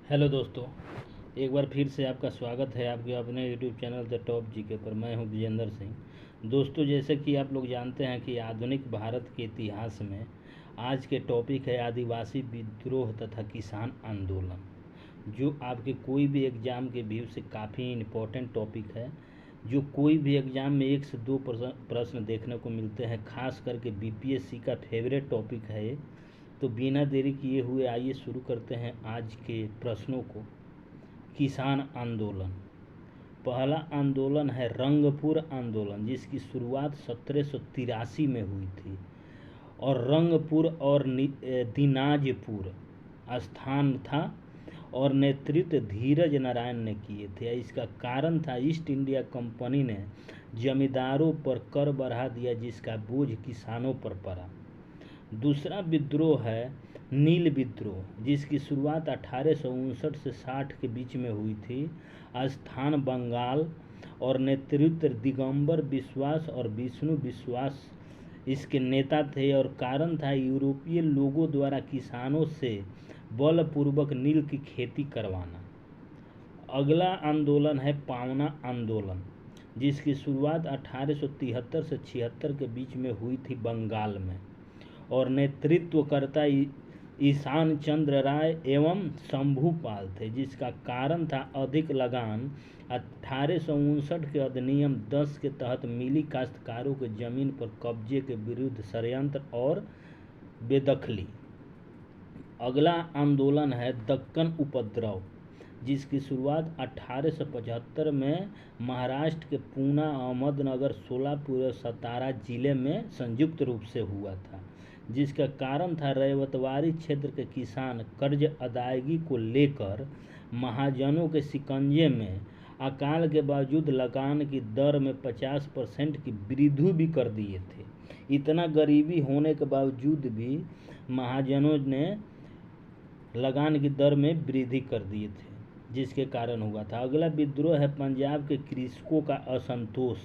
Hello दोस्तों, एक बार फिर से आपका स्वागत है आपके अपने YouTube channel the top GK पर। मैं हूं विजेंद्र सिंह। दोस्तों, जैसे कि आप लोग जानते हैं कि आधुनिक भारत के इतिहास में आज के टॉपिक है आदिवासी विद्रोह तथा किसान आंदोलन, जो आपके कोई भी एग्ज़ाम के व्यू से काफ़ी इम्पोर्टेंट टॉपिक है। जो कोई भी एग्ज़ाम में 1 से 2 प्रश्न देखने को मिलते हैं, खास करके बीपीएससी का फेवरेट टॉपिक है ये। तो बिना देरी किए हुए आइए शुरू करते हैं आज के प्रश्नों को। किसान आंदोलन। पहला आंदोलन है रंगपुर आंदोलन, जिसकी शुरुआत 1783 में हुई थी और रंगपुर और दिनाजपुर स्थान था और नेतृत्व धीरज नारायण ने किए थे। इसका कारण था ईस्ट इंडिया कंपनी ने जमींदारों पर कर बढ़ा दिया, जिसका बोझ किसानों पर पड़ा। दूसरा विद्रोह है नील विद्रोह, जिसकी शुरुआत 1859 से 60 के बीच में हुई थी। स्थान बंगाल और नेतृत्व दिगंबर विश्वास और विष्णु विश्वास इसके नेता थे और कारण था यूरोपीय लोगों द्वारा किसानों से बलपूर्वक नील की खेती करवाना। अगला आंदोलन है पावना आंदोलन, जिसकी शुरुआत 1873 से 76 के बीच में हुई थी बंगाल में और नेतृत्वकर्ता ईशान चंद्र राय एवं शंभूपाल थे, जिसका कारण था अधिक लगान। 1859 के अधिनियम 10 के तहत मिली काश्तकारों के जमीन पर कब्जे के विरुद्ध षड्यंत्र और बेदखली। अगला आंदोलन है दक्कन उपद्रव, जिसकी शुरुआत 1875 में महाराष्ट्र के पूना, अहमदनगर, सोलापुर और सतारा जिले में संयुक्त रूप से हुआ था, जिसका कारण था रैवतवाड़ी क्षेत्र के किसान कर्ज अदायगी को लेकर महाजनों के शिकंजे में। अकाल के बावजूद लगान की दर में 50% की वृद्धि भी कर दिए थे। इतना गरीबी होने के बावजूद भी महाजनों ने लगान की दर में वृद्धि कर दिए थे, जिसके कारण हुआ था। अगला विद्रोह है पंजाब के कृषकों का असंतोष,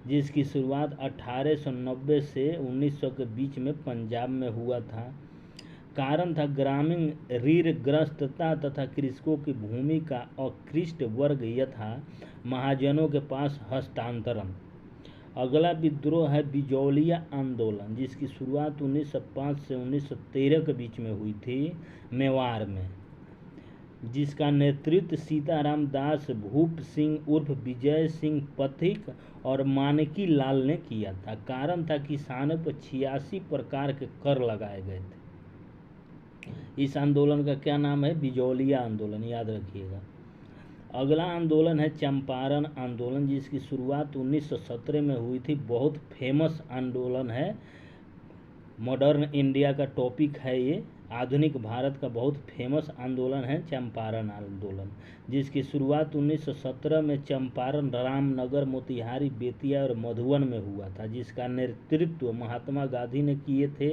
जिसकी शुरुआत 1890 से 1900 के बीच में पंजाब में हुआ था। कारण था ग्रामीण ऋणग्रस्तता तथा कृषकों की भूमि का अकृष्ट वर्ग यथा महाजनों के पास हस्तांतरण। अगला विद्रोह है बिजौलिया आंदोलन, जिसकी शुरुआत 1905 से 1913 के बीच में हुई थी मेवाड़ में, जिसका नेतृत्व सीताराम दास भूप सिंह उर्फ विजय सिंह पथिक और मानकी लाल ने किया था। कारण था किसानों पर 86 प्रकार के कर लगाए गए थे। इस आंदोलन का क्या नाम है? बिजौलिया आंदोलन, याद रखिएगा। अगला आंदोलन है चंपारण आंदोलन, जिसकी शुरुआत 1917 में हुई थी। बहुत फेमस आंदोलन है, मॉडर्न इंडिया का टॉपिक है ये। आधुनिक भारत का बहुत फेमस आंदोलन है चंपारण आंदोलन, जिसकी शुरुआत 1917 में चंपारण, रामनगर, मोतिहारी, बेतिया और मधुबन में हुआ था, जिसका नेतृत्व महात्मा गांधी ने किए थे।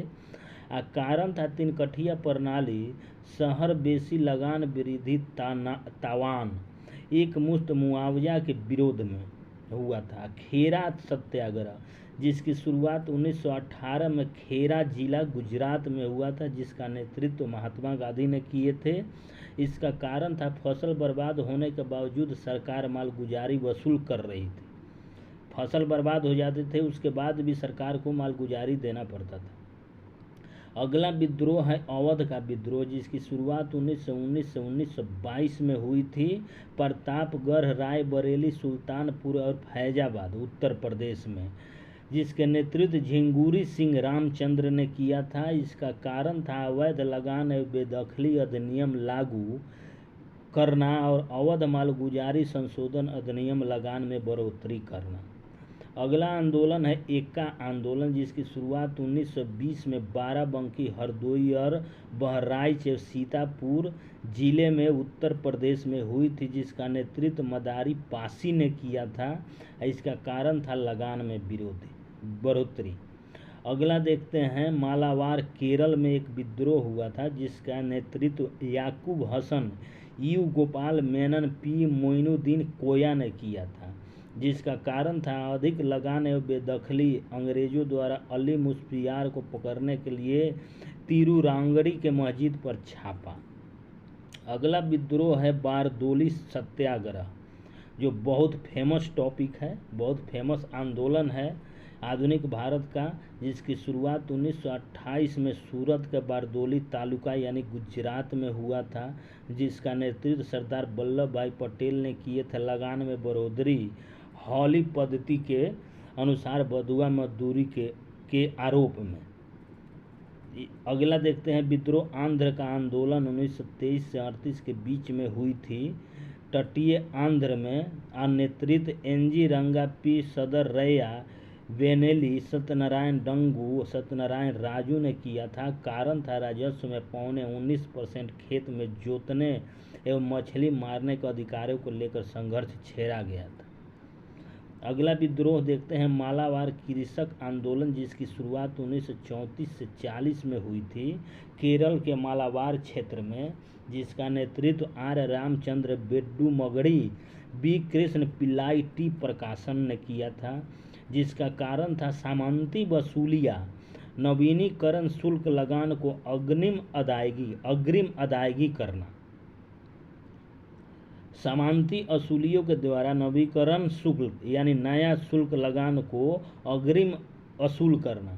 कारण था तिनकठिया प्रणाली, शहर बेसी लगान वृद्धि, तावान, एक मुश्त मुआवजा के विरोध में हुआ था। खेरा सत्याग्रह, जिसकी शुरुआत 1918 में खेरा जिला गुजरात में हुआ था, जिसका नेतृत्व महात्मा गांधी ने किए थे। इसका कारण था फसल बर्बाद होने के बावजूद सरकार मालगुजारी वसूल कर रही थी। फसल बर्बाद हो जाते थे, उसके बाद भी सरकार को मालगुजारी देना पड़ता था। अगला विद्रोह है अवध का विद्रोह, जिसकी शुरुआत 1919 से 1922 में हुई थी। प्रतापगढ़, रायबरेली, सुल्तानपुर और फैजाबाद उत्तर प्रदेश में, जिसके नेतृत्व झिंगुरी सिंह रामचंद्र ने किया था। इसका कारण था अवैध लगान एवं बेदखली अधिनियम लागू करना और अवध मालगुजारी संशोधन अधिनियम लगान में बढ़ोतरी करना। अगला आंदोलन है एका आंदोलन, जिसकी शुरुआत 1920 में बाराबंकी, हरदोई और बहराइच सीतापुर जिले में उत्तर प्रदेश में हुई थी, जिसका नेतृत्व मदारी पासी ने किया था। इसका कारण था लगान में बढ़ोतरी। अगला देखते हैं मालाबार केरल में एक विद्रोह हुआ था, जिसका नेतृत्व याकूब हसन, यू गोपाल मेनन, पी मोइनुद्दीन कोया ने किया था, जिसका कारण था अधिक लगान एवं बेदखली। अंग्रेजों द्वारा अली मुस्फियार को पकड़ने के लिए तिरुरांगड़ी के मस्जिद पर छापा। अगला विद्रोह है बारदोली सत्याग्रह, जो बहुत फेमस टॉपिक है, बहुत फेमस आंदोलन है आधुनिक भारत का, जिसकी शुरुआत 1928 में सूरत के बारदोली तालुका यानी गुजरात में हुआ था, जिसका नेतृत्व सरदार वल्लभ भाई पटेल ने किए थे। लगान में बढ़ोतरी, हॉली पद्धति के अनुसार बंधुआ मजदूरी के आरोप में। अगला देखते हैं विद्रोह आंध्र का आंदोलन 1923 से 38 के बीच में हुई थी। तटीय आंध्र में नेतृत्व एनजी रंगा, पी सदरैया, वेनेली, सत्यनारायण डंगू, सत्यनारायण राजू ने किया था। कारण था राजस्व में 19% खेत में जोतने एवं मछली मारने के अधिकारों को लेकर संघर्ष छेड़ा गया था। अगला विद्रोह देखते हैं मालाबार कृषक आंदोलन, जिसकी शुरुआत 1934 से 40 में हुई थी केरल के मालाबार क्षेत्र में, जिसका नेतृत्व R Ramachandra Beddu Magadi, B Krishna Pillai, T Prakashan ने किया था, जिसका कारण था सामंती वसूलिया, नवीनीकरण शुल्क लगान को अग्रिम अदायगी करना। सामंती असूलियों के द्वारा नवीकरण शुल्क यानी नया शुल्क लगान को अग्रिम वसूल करना।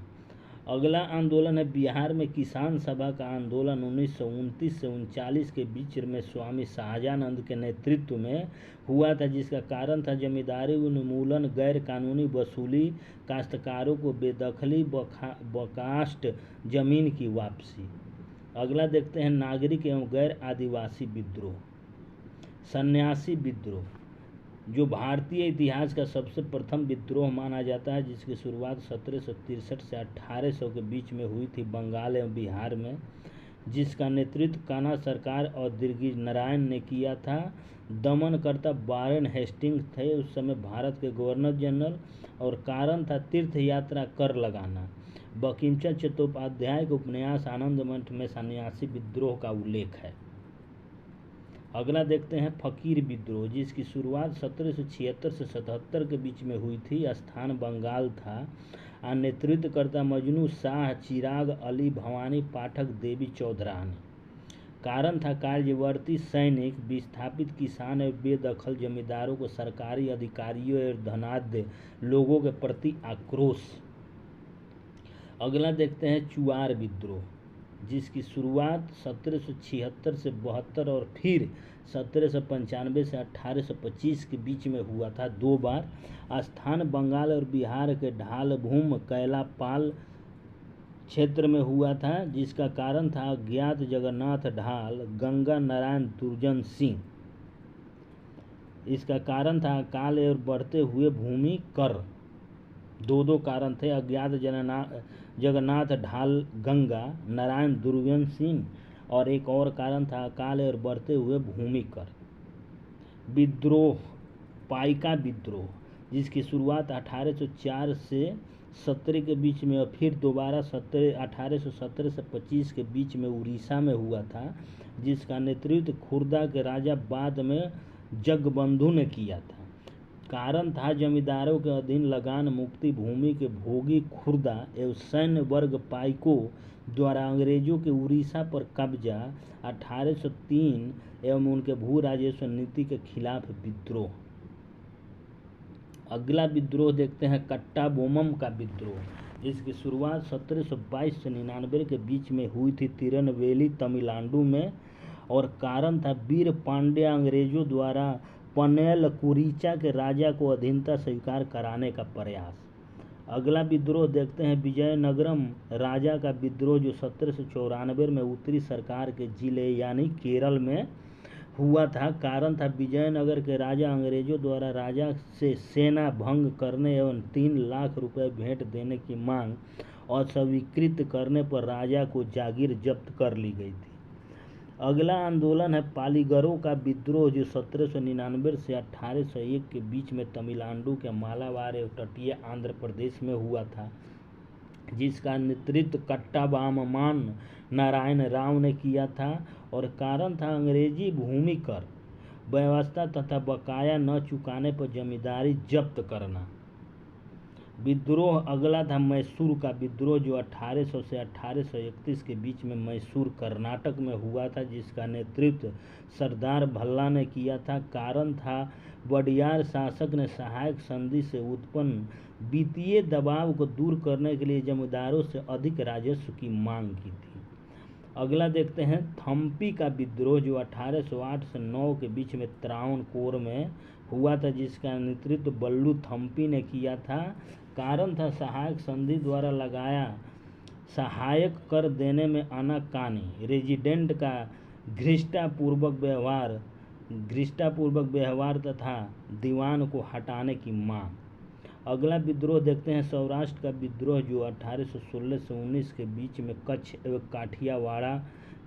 अगला आंदोलन है बिहार में किसान सभा का आंदोलन 1929 से 1939 के बीच में स्वामी शाहजानंद के नेतृत्व में हुआ था, जिसका कारण था जमींदारी उन्मूलन, गैर कानूनी वसूली, काश्तकारों को बेदखली, बकास्ट जमीन की वापसी। अगला देखते हैं नागरिक एवं गैर आदिवासी विद्रोह। सन्यासी विद्रोह, जो भारतीय इतिहास का सबसे प्रथम विद्रोह माना जाता है, जिसकी शुरुआत 1763 से 1800 के बीच में हुई थी बंगाल एवं बिहार में, जिसका नेतृत्व कान्हा सरकार और दिग्विजय नारायण ने किया था। दमनकर्ता वारेन हेस्टिंग्स थे उस समय भारत के गवर्नर जनरल, और कारण था तीर्थ यात्रा कर लगाना। बंकिम चंद्र चट्टोपाध्याय के उपन्यास आनंद मठ में सन्यासी विद्रोह का उल्लेख है। अगला देखते हैं फकीर विद्रोह, जिसकी शुरुआत 1776 से 77 के बीच में हुई थी। स्थान बंगाल था। नेतृत्वकर्ता मजनू शाह, चिराग अली, भवानी पाठक, देवी चौधरा ने। कारण था कार्यवर्ती सैनिक, विस्थापित किसान और बेदखल जमींदारों को सरकारी अधिकारियों और धनाढ्य लोगों के प्रति आक्रोश। अगला देखते हैं चुआर विद्रोह, जिसकी शुरुआत 1776 से 72 और फिर 1795 से 1825 के बीच में हुआ था, 2 बार। स्थान बंगाल और बिहार के ढालभूम कैलापाल क्षेत्र में हुआ था, जिसका कारण था अज्ञात जगन्नाथ ढाल, गंगा नारायण दुर्जन सिंह। इसका कारण था अकाल और बढ़ते हुए भूमि कर। 2 कारण थे, अज्ञात जगन्नाथ ढाल, गंगा नारायण दुर्जन सिंह, और एक और कारण था अकाल और बढ़ते हुए भूमि कर। विद्रोह पाइका विद्रोह, जिसकी शुरुआत 1804 से 17 के बीच में और फिर दोबारा 1817 से 25 के बीच में उड़ीसा में हुआ था, जिसका नेतृत्व खुर्दा के राजा बाद में जगबंधु ने किया था। कारण था जमींदारों के अधीन लगान मुक्ति, भूमि के भोगी खुर्दा एवं सैन्य वर्ग पाइकों द्वारा अंग्रेजों के उड़ीसा पर कब्जा। 1803 एवं उनके भू राजस्व नीति के खिलाफ विद्रोह। अगला विद्रोह देखते हैं कट्टा बोमम का विद्रोह, जिसकी शुरुआत 1722 से 99 के बीच में हुई थी तिरुनेलवेली तमिलनाडु में, और कारण था वीर पांड्या अंग्रेजों द्वारा पनेल कुरीचा के राजा को अधीनता स्वीकार कराने का प्रयास। अगला विद्रोह देखते हैं विजयनगरम राजा का विद्रोह, जो 1794 में उत्तरी सरकार के जिले यानी केरल में हुआ था। कारण था विजयनगर के राजा अंग्रेजों द्वारा राजा से सेना भंग करने एवं 3 लाख रुपए भेंट देने की मांग अस्वीकृत करने पर राजा को जागीर जब्त कर ली गई थी। अगला आंदोलन है पालीगरों का विद्रोह, जो 1799 से 1801 के बीच में तमिलनाडु के मालाबार एवं तटीय आंध्र प्रदेश में हुआ था, जिसका नेतृत्व कट्टाबामन नारायण राव ने किया था, और कारण था अंग्रेजी भूमि कर व्यवस्था तथा बकाया न चुकाने पर जमींदारी जब्त करना। विद्रोह अगला था मैसूर का विद्रोह, जो 1800 से 1831 के बीच में मैसूर कर्नाटक में हुआ था, जिसका नेतृत्व सरदार भल्ला ने किया था। कारण था वडियार शासक ने सहायक संधि से उत्पन्न वित्तीय दबाव को दूर करने के लिए जमींदारों से अधिक राजस्व की मांग की थी। अगला देखते हैं थम्पी का विद्रोह, जो 1808 से 9 के बीच में त्रावणकोर में हुआ था, जिसका नेतृत्व बल्लू थम्पी ने किया था। कारण था सहायक संधि द्वारा लगाया सहायक कर देने में आनाकानी, रेजिडेंट का घृष्टापूर्वक व्यवहार तथा दीवान को हटाने की मांग। अगला विद्रोह देखते हैं सौराष्ट्र का विद्रोह, जो 1816 से 19 के बीच में कच्छ एवं काठियावाड़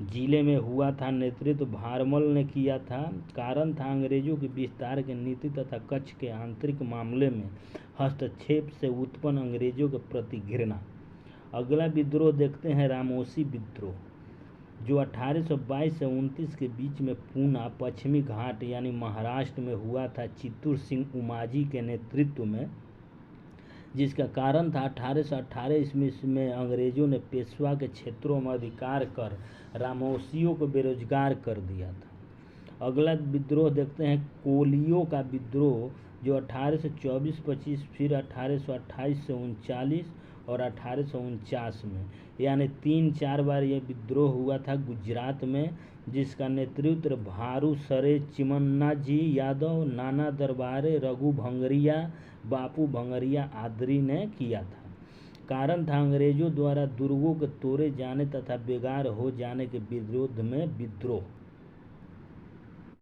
जिले में हुआ था। नेतृत्व भारमल ने किया था। कारण था अंग्रेजों की विस्तार की नीति तथा कच्छ के आंतरिक मामले में हस्तक्षेप से उत्पन्न अंग्रेजों के प्रति घृणा। अगला विद्रोह देखते हैं रामोसी विद्रोह, जो 1822 से 29 के बीच में पूना पश्चिमी घाट यानी महाराष्ट्र में हुआ था, चित्तूर सिंह उमाजी के नेतृत्व में, जिसका कारण था 1818 ईस्वी में अंग्रेजों ने पेशवा के क्षेत्रों में अधिकार कर रामोसियों को बेरोजगार कर दिया था। अगला विद्रोह देखते हैं कोलियों का विद्रोह, जो 1824-25 फिर 1828 से 39 और 1849 में, यानी 3-4 बार यह विद्रोह हुआ था गुजरात में, जिसका नेतृत्व भारू सरे चिमन्ना जी यादव, नाना दरबारे, रघु भंगरिया, बापू भंगरिया आदि ने किया था। कारण था अंग्रेजों द्वारा दुर्गों के तोड़े जाने तथा बेकार हो जाने के विरोध में विद्रोह।